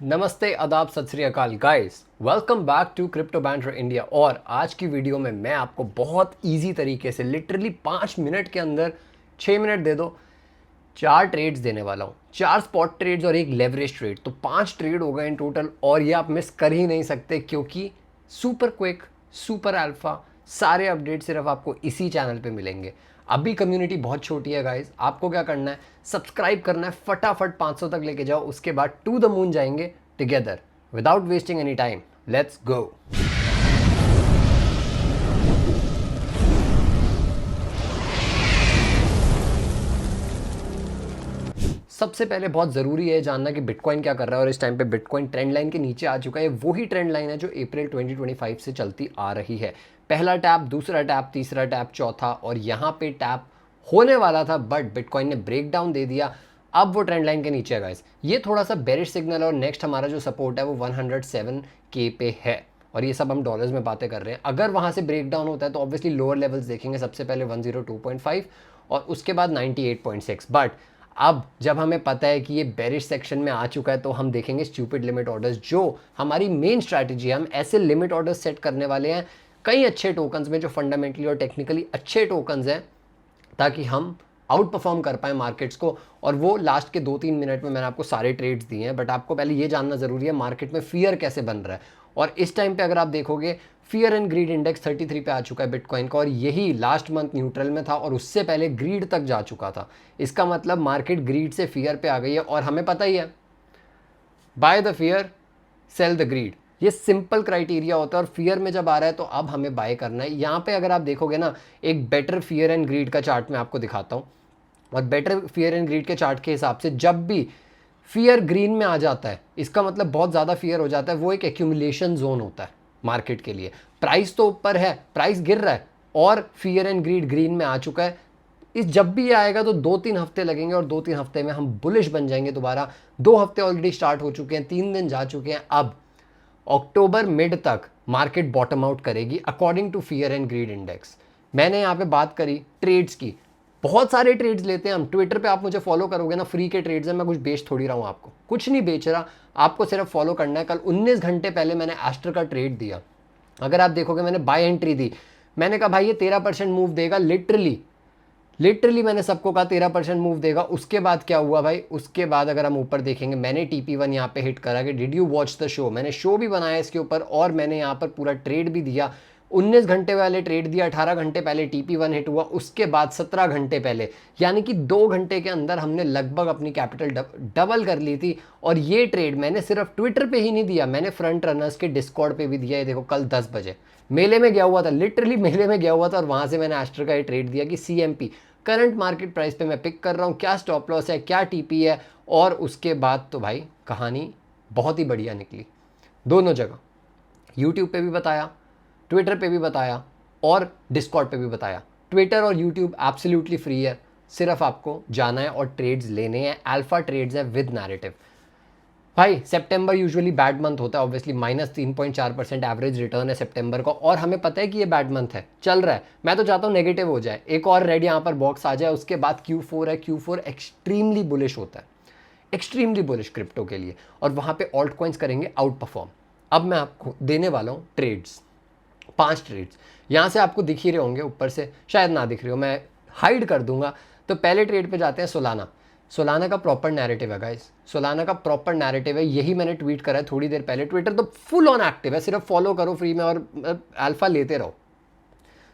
नमस्ते, आदाब, सत श्री अकाल guys. Welcome back to crypto banter India. और आज की वीडियो में मैं आपको बहुत इजी तरीके से लिटरली 5 मिनट के अंदर 6 मिनट दे दो, 4 ट्रेड्स देने वाला हूँ। 4 स्पॉट ट्रेड्स और एक लेवरेज ट्रेड, तो 5 ट्रेड हो गए इन टोटल। और ये आप मिस कर ही नहीं सकते क्योंकि सुपर क्विक, सुपर अल्फा, सारे अपडेट सिर्फ आपको इसी चैनल पे मिलेंगे। अभी कम्युनिटी बहुत छोटी है गाइस, आपको क्या करना है, सब्सक्राइब करना है, फटाफट 500 तक लेके जाओ, उसके बाद टू द मून जाएंगे together without wasting any time. Let's go. सबसे पहले बहुत ज़रूरी है जानना कि बिटकॉइन क्या कर रहा है। और इस टाइम पे बिटकॉइन ट्रेंड लाइन के नीचे आ चुका है। वही ट्रेंड लाइन है जो अप्रैल 2025 से चलती आ रही है। पहला टैप, दूसरा टैप, तीसरा टैप, चौथा, और यहाँ पे टैप होने वाला था बट बिटकॉइन ने ब्रेक डाउन दे दिया। अब वो ट्रेंड लाइन के नीचे है गाइस। ये थोड़ा सा बेरिश सिग्नल है और नेक्स्ट हमारा जो सपोर्ट है वो 107K पे है। और ये सब हम डॉलर्स में बातें कर रहे हैं। अगर वहाँ से ब्रेक डाउन होता है तो ऑब्वियसली लोअर लेवल्स देखेंगे। सबसे पहले 102.5 और उसके बाद 98.6। बट अब जब हमें पता है कि ये बेरिश सेक्शन में आ चुका है तो हम देखेंगे स्टूपिड लिमिट ऑर्डर्स, जो हमारी मेन स्ट्रैटेजी है। हम ऐसे लिमिट ऑर्डर्स सेट करने वाले हैं कई अच्छे टोकन्स में जो फंडामेंटली और टेक्निकली अच्छे टोकन्स हैं, ताकि हम आउट परफॉर्म कर पाए मार्केट्स को। और वो लास्ट के 2-3 मिनट में मैंने आपको सारे ट्रेड्स दिए हैं। बट आपको पहले ये जानना ज़रूरी है मार्केट में फियर कैसे बन रहा है। और इस टाइम पे अगर आप देखोगे, फियर एंड ग्रीड इंडेक्स 33 पे आ चुका है बिटकॉइन का, और यही लास्ट मंथ न्यूट्रल में था और उससे पहले ग्रीड तक जा चुका था। इसका मतलब मार्केट ग्रीड से फियर पे आ गई है। और हमें पता ही है, buy the fear sell the greed, ये सिंपल क्राइटेरिया होता है। और फियर में जब आ रहा है तो अब हमें बाय करना है। यहाँ पे अगर आप देखोगे ना, एक बेटर फियर एंड ग्रीड का चार्ट मैं आपको दिखाता हूँ। और बेटर फियर एंड ग्रीड के चार्ट के हिसाब से जब भी फियर ग्रीन में आ जाता है, इसका मतलब बहुत ज़्यादा फियर हो जाता है। वो एक एक्यूमुलेशन जोन होता है मार्केट के लिए। प्राइस तो ऊपर है, प्राइस गिर रहा है और फियर एंड ग्रीड ग्रीन में आ चुका है। इस जब भी ये आएगा तो 2-3 हफ्ते लगेंगे और 2-3 हफ्ते में हम बुलिश बन जाएंगे दोबारा। 2 हफ्ते ऑलरेडी स्टार्ट हो चुके हैं, 3 दिन जा चुके हैं। अब अक्टूबर मिड तक मार्केट बॉटम आउट करेगी according to fear and greed index. मैंने यहाँ पे बात करी ट्रेड्स की, बहुत सारे ट्रेड्स लेते हैं हम। ट्विटर पे आप मुझे फॉलो करोगे ना, फ्री के ट्रेड्स हैं, मैं कुछ बेच थोड़ी रहा हूँ आपको, कुछ नहीं बेच रहा, आपको सिर्फ फॉलो करना है। कल 19 घंटे पहले मैंने एस्टर का ट्रेड दिया। अगर आप देखोगे मैंने बाय एंट्री दी, मैंने कहा भाई ये 13% मूव देगा। लिटरली मैंने सबको कहा 13% मूव देगा। उसके बाद क्या हुआ भाई, उसके बाद अगर हम ऊपर देखेंगे, मैंने TP1 यहाँ पे हिट करा कि did you watch the show. मैंने शो भी बनाया इसके ऊपर और मैंने यहाँ पर पूरा ट्रेड भी दिया। 19 घंटे पहले ट्रेड दिया, 18 घंटे पहले TP1 हिट हुआ, उसके बाद 17 घंटे पहले, यानी कि 2 घंटे के अंदर हमने लगभग अपनी कैपिटल डबल कर ली थी। और ये ट्रेड मैंने सिर्फ ट्विटर पे ही नहीं दिया, मैंने फ्रंट रनर्स के डिस्कॉर्ड पे भी दिया। ये देखो, कल 10 बजे मेले में गया हुआ था, लिटरली मेले में गया हुआ था और वहाँ से मैंने एस्टर का ये ट्रेड दिया कि CMP करंट मार्केट प्राइस पे मैं पिक कर रहा हूँ, क्या स्टॉप लॉस है, क्या TP है। और उसके बाद तो भाई कहानी बहुत ही बढ़िया निकली। दोनों जगह, यूट्यूब पे भी बताया, ट्विटर पे भी बताया और डिस्कॉर्ड पे भी बताया। ट्विटर और यूट्यूब एब्सोल्युटली फ्री है, सिर्फ आपको जाना है और ट्रेड्स लेने हैं। अल्फा ट्रेड्स है विद नैरेटिव। भाई सितंबर यूजुअली बैड मंथ होता है, ऑब्वियसली -3.4% एवरेज रिटर्न है सितंबर का। और हमें पता है कि ये बैड मंथ है, चल रहा है। मैं तो चाहता हूँ नेगेटिव हो जाए, एक और रेड यहाँ पर बॉक्स आ जाए, उसके बाद Q4 है। Q4 एक्सट्रीमली बुलिश होता है, एक्सट्रीमली बुलिश क्रिप्टो के लिए। और वहाँ पे ऑल्ट कॉइन्स करेंगे आउट परफॉर्म। अब मैं आपको देने वाला हूँ ट्रेड्स, 5 ट्रेड्स। यहाँ से आपको दिख ही रहे होंगे, ऊपर से शायद ना दिख रहे हो, मैं हाइड कर दूंगा। तो पहले ट्रेड पे जाते हैं सोलाना। सोलाना का प्रॉपर नैरेटिव है गाइस, सोलाना का प्रॉपर नैरेटिव है। यही मैंने ट्वीट करा है थोड़ी देर पहले। ट्विटर तो फुल ऑन एक्टिव है, सिर्फ फॉलो करो फ्री में और अल्फा लेते रहो।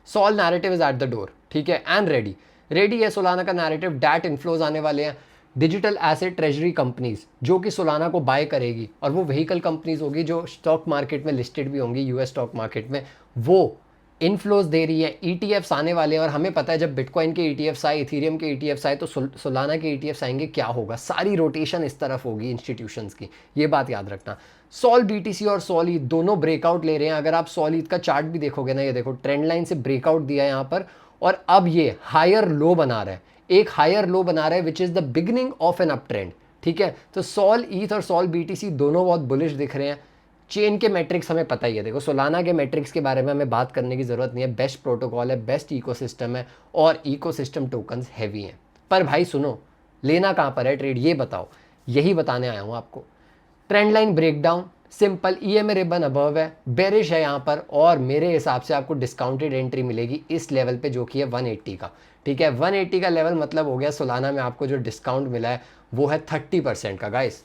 SOL narrative is at the door, ठीक है, एंड रेडी है सोलाना का नैरेटिव। डैट इन्फ्लोज आने वाले हैं, डिजिटल एसेट ट्रेजरी कंपनीज जो कि सोलाना को बाय करेगी। और वो व्हीकल कंपनीज होगी जो स्टॉक मार्केट में लिस्टेड भी होंगी, US स्टॉक मार्केट में। वो इन्फ्लोज दे रही है, ETFs आने वाले हैं। और हमें पता है जब बिटकॉइन के ETFs आए, इथीरियम के ETFs आए, तो सोलाना के ETFs आएंगे, क्या होगा, सारी रोटेशन इस तरफ होगी इंस्टीट्यूशंस की, ये बात याद रखना। सॉल BTC और सॉल ईथ दोनों ब्रेकआउट ले रहे हैं। अगर आप सॉल ईथ का चार्ट भी देखोगे ना, ये देखो ट्रेंड लाइन से ब्रेकआउट दिया है यहाँ पर और अब ये हायर लो बना रहा है, एक हायर लो बना रहा है which is the beginning of an uptrend, ठीक है। तो सॉल ईथ और सॉल BTC दोनों बहुत बुलिश दिख रहे हैं। चेन के मैट्रिक्स हमें पता ही है, देखो सोलाना के मैट्रिक्स के बारे में हमें बात करने की ज़रूरत नहीं है। बेस्ट प्रोटोकॉल है, बेस्ट इकोसिस्टम है और इकोसिस्टम टोकन्स हैवी हैं। पर भाई सुनो, लेना कहाँ पर है ट्रेड, ये बताओ, यही बताने आया हूँ आपको। Trend line breakdown simple, EMA ribbon above है, बेरिश है यहाँ पर, और मेरे हिसाब से आपको डिस्काउंटेड एंट्री मिलेगी इस लेवल पे जो कि है 180 का। ठीक है, 180 का लेवल मतलब हो गया सोलाना में आपको जो डिस्काउंट मिला है वो है 30% का गाइस।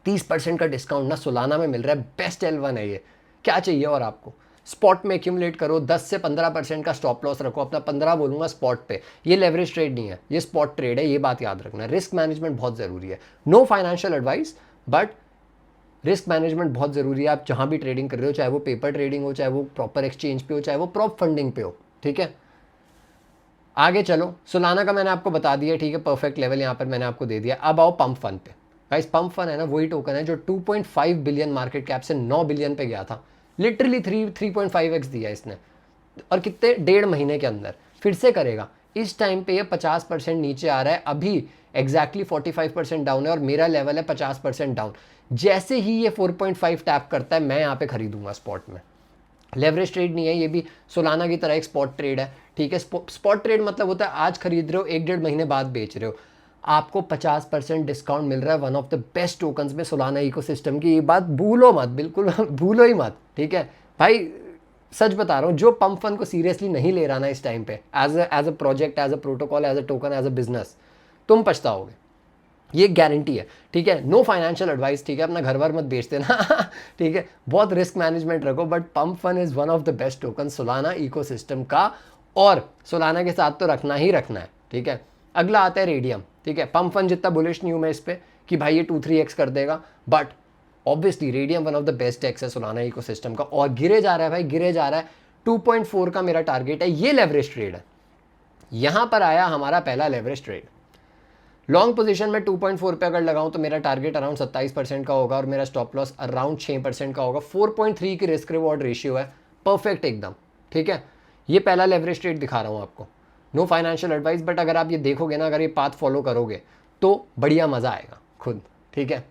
30% का डिस्काउंट ना सोलाना में मिल रहा है, बेस्ट L1 है ये, क्या चाहिए और आपको। स्पॉट में एक्यूमुलेट करो, 10 से 15% का स्टॉप लॉस रखो, अपना 15 बोलूंगा स्पॉट पे। ये लेवरेज ट्रेड नहीं है, ये स्पॉट ट्रेड है, ये बात याद रखना। रिस्क मैनेजमेंट बहुत ज़रूरी है, no financial advice but risk management बहुत ज़रूरी है। आप जहाँ भी ट्रेडिंग कर रहे हो, चाहे वो पेपर ट्रेडिंग हो, चाहे वो प्रॉपर एक्सचेंज पे हो, चाहे वो प्रॉप फंडिंग पे हो। ठीक है, आगे चलो, सोलाना का मैंने आपको बता दिया, ठीक है, परफेक्ट लेवल यहाँ पर मैंने आपको दे दिया। अब आओ पंप फन पे। गाइस पंप फन है ना वही टोकन है जो 2.5 बिलियन मार्केट कैप से 9 बिलियन पे गया था, लिटरली 3.5x दिया इसने, और कितने 1.5 महीने के अंदर फिर से करेगा। इस टाइम पे ये 50% नीचे आ रहा है, अभी एग्जैक्टली 45% डाउन है और मेरा लेवल है 50% डाउन। जैसे ही ये 4.5 टैप करता है मैं यहाँ पे खरीदूंगा स्पॉट में। लेवरेज ट्रेड नहीं है ये भी, सोलाना की तरह एक स्पॉट ट्रेड है। ठीक है, स्पॉट ट्रेड मतलब होता है आज खरीद रहे हो 1-1.5 महीने बाद बेच रहे हो, आपको 50% डिस्काउंट मिल रहा है। One of the best tokens में सोलाना इकोसिस्टम की, ये बात भूलो मत, बिल्कुल भूलो ही मत। ठीक है भाई, सच बता रहा हूँ, जो पंप फन को सीरियसली नहीं ले रहा ना इस टाइम पे, as a project, as a protocol, as a token, as a business, तुम पछताओगे, ये गारंटी है। ठीक है, नो फाइनेंशियल एडवाइस, ठीक है, अपना घर वर मत बेच देना ठीक है, बहुत रिस्क मैनेजमेंट रखो, but pump fun is one of the best token Solana ecosystem का, और सोलाना के साथ तो रखना ही रखना है। ठीक है, अगला आता है रेडियम। ठीक है, पंप फन जितना बुलिश नहीं हूँ मैं इस पर कि भाई ये 2-3x कर देगा, but obviously radium one of the best x है सोलाना इकोसिस्टम का, और गिरे जा रहा है भाई, गिरे जा रहा है। 2.4 का मेरा टारगेट है, ये लेवरेज ट्रेड है। यहां पर आया हमारा पहला लेवरेज ट्रेड। लॉन्ग पोजीशन में 2.4 पे अगर लगाऊं तो मेरा टारगेट अराउंड 27% का होगा और मेरा स्टॉप लॉस अराउंड 6% का होगा। 4.3 की रिस्क रिवॉर्ड रेशियो है, परफेक्ट एकदम। ठीक है, ये पहला लेवरेज ट्रेड दिखा रहा हूं आपको, नो फाइनेंशियल एडवाइस, बट अगर आप ये देखोगे ना, अगर ये पाथ फॉलो करोगे तो बढ़िया मजा आएगा खुद। ठीक है,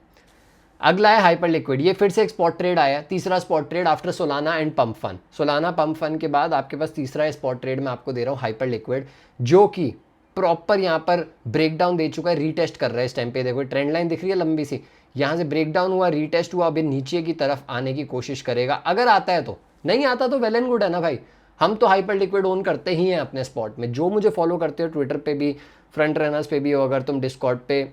अगला है हाइपर लिक्विड, ये फिर से एक स्पॉट ट्रेड आया, तीसरा spot trade after Solana and pump fun. Solana pump fun के बाद आपके पास तीसरा स्पॉट ट्रेड मैं आपको दे रहा हूँ हाइपर लिक्विड, जो कि प्रॉपर यहाँ पर ब्रेकडाउन दे चुका है, रीटेस्ट कर रहा है इस टाइम पे। देखो ट्रेंड लाइन दिख रही है लंबी सी, यहाँ से ब्रेकडाउन हुआ, रीटेस्ट हुआ, अभी नीचे की तरफ आने की कोशिश करेगा, अगर आता है तो। नहीं आता तो वेल एंड गुड है ना भाई, हम तो हाइपर लिक्विड ओन करते ही हैं अपने स्पॉट में। जो मुझे फॉलो करते हो ट्विटर पे भी, फ्रंट रनर्स पे भी हो, अगर तुम डिस्कॉर्ड पे,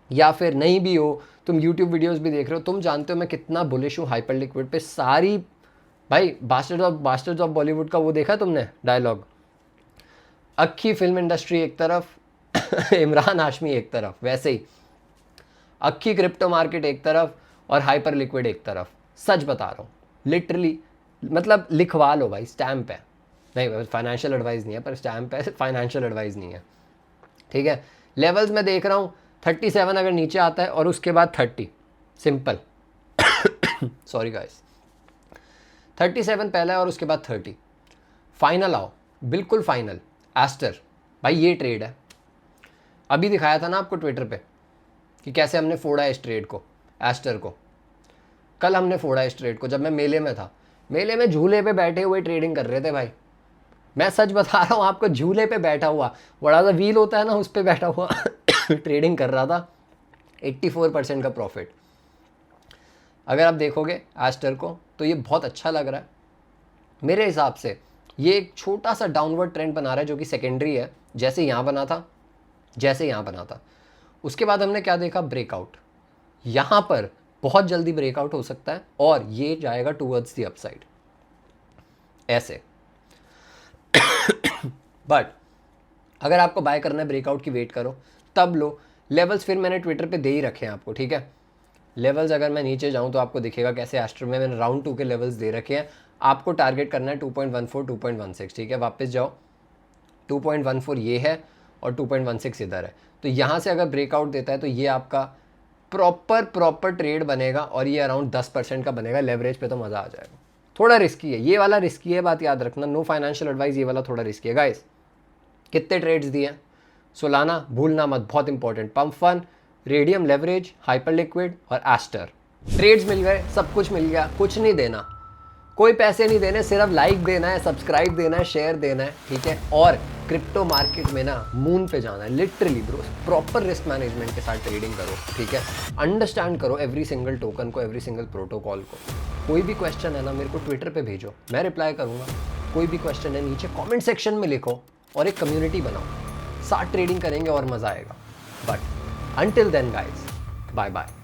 या फिर नहीं भी हो, तुम यूट्यूब वीडियोस भी देख रहे हो, तुम जानते हो मैं कितना बुलिश हूँ हाइपर लिक्विड पे। सारी भाई बास्टर्स ऑफ बॉलीवुड का वो देखा तुमने डायलॉग, अक्खी फिल्म इंडस्ट्री एक तरफ इमरान हाशमी एक तरफ, वैसे ही अक्खी क्रिप्टो मार्केट एक तरफ और हाइपर लिक्विड एक तरफ। सच बता रहा हूँ, लिटरली, मतलब लिखवा लो भाई, स्टैम्प है, नहीं फाइनेंशियल एडवाइस नहीं है, पर स्टैम्प है, फाइनेंशियल एडवाइस नहीं है। ठीक है, लेवल्स में देख रहा हूँ 37 अगर नीचे आता है और उसके बाद 30, सिंपल सॉरी गाइस, 37 पहला है और उसके बाद 30। फाइनल आओ, बिल्कुल फाइनल, एस्टर भाई, ये ट्रेड है। अभी दिखाया था ना आपको ट्विटर पे कि कैसे हमने फोड़ा इस ट्रेड को, एस्टर को। कल हमने फोड़ा इस ट्रेड को जब मैं मेले में था, मेले में झूले पे बैठे हुए ट्रेडिंग कर रहे थे भाई। मैं सच बता रहा हूँ आपको, झूले पे बैठा हुआ, बड़ा सा व्हील होता है ना, उस पर बैठा हुआ ट्रेडिंग कर रहा था, 84% का प्रॉफिट। अगर आप देखोगे एस्टर को तो ये बहुत अच्छा लग रहा है मेरे हिसाब से। ये एक छोटा सा डाउनवर्ड ट्रेंड बना रहा है जो कि सेकेंडरी है, जैसे यहाँ बना था, जैसे यहाँ बना था। उसके बाद हमने क्या देखा, ब्रेकआउट। यहाँ पर बहुत जल्दी ब्रेकआउट हो सकता है और ये जाएगा टूवर्ड्स द अपसाइड ऐसे बट अगर आपको बाय करना है ब्रेकआउट की, वेट करो, तब लो। लेवल्स फिर मैंने ट्विटर पे दे ही रखे हैं आपको। ठीक है, लेवल्स अगर मैं नीचे जाऊं तो आपको दिखेगा कैसे एस्टर में मैंने राउंड 2 के लेवल्स दे रखे हैं। आपको टारगेट करना है 2.14, 2.16। ठीक है, वापस जाओ, 2.14 ये है और 2.16 इधर है। तो यहाँ से अगर ब्रेकआउट देता है तो ये आपका प्रॉपर ट्रेड बनेगा और ये अराउंड 10% का बनेगा। लेवरेज पे तो मज़ा आ जाएगा। थोड़ा रिस्की है ये वाला, रिस्की है, बात याद रखना, नो फाइनेंशियल एडवाइस, ये वाला थोड़ा रिस्की है गाइस। कितने ट्रेड्स दिए हैं, सोलाना भूलना मत, बहुत important, pump fun, Raydium, leverage, hyper liquid और एस्टर। ट्रेड्स मिल गए, सब कुछ मिल गया, कुछ नहीं देना, कोई पैसे नहीं देने, सिर्फ लाइक देना है, सब्सक्राइब देना है, शेयर देना है, ठीक है। और क्रिप्टो मार्केट में ना मून पे जाना है literally bro, proper risk management के साथ ट्रेडिंग करो, ठीक है। अंडरस्टैंड करो एवरी सिंगल टोकन को, एवरी सिंगल प्रोटोकॉल को। कोई भी क्वेश्चन है ना मेरे को ट्विटर पे भेजो, मैं रिप्लाई करूँगा। कोई भी क्वेश्चन है नीचे कमेंट सेक्शन में लिखो और एक कम्युनिटी बनाओ, साथ ट्रेडिंग करेंगे और मज़ा आएगा। But until then guys, bye bye.